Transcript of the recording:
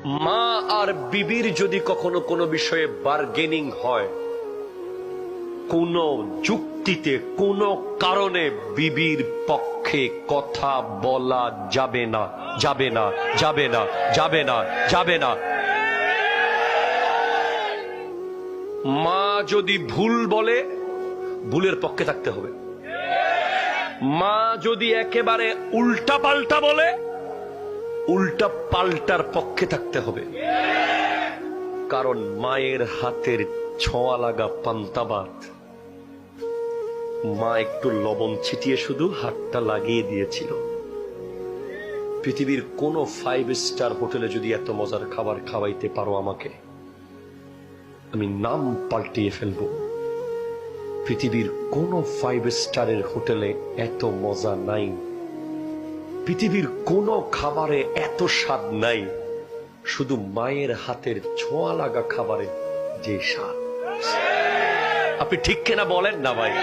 মা আর বিবির যদি কখনো কোনো বিষয়ে বার্গেনিং হয়, কোন যুক্তিতে কোন কারণে বিবির পক্ষে কথা বলা যাবে না, যাবে না, যাবে না, যাবে না, যাবে না। মা যদি ভুল বলে, ভুলের পক্ষে থাকতে হবে। মা যদি একেবারে উল্টা পাল্টা বলে, উল্টা পাল্টার পক্ষে থাকতে হবে। কারণ মায়ের হাতের ছোঁয়া লাগা পান্তা ভাত, মা একটু লবণ ছিটিয়ে শুধু হাতটা লাগিয়ে দিয়েছিল। পৃথিবীর কোন 5 স্টার হোটেলে যদি এত মজার খাবার খাওয়াইতে পারো আমাকে, আমি নাম পাল্টিয়ে ফেলবো। পৃথিবীর কোন 5 স্টারের হোটেলে এত মজা নাই, পৃথিবীর কোন খাবারে এত স্বাদ নাই, শুধু মায়ের হাতের ছোঁয়া লাগা খাবারে যে স্বাদ। আপনি ঠিক কিনা বলেন না ভাই?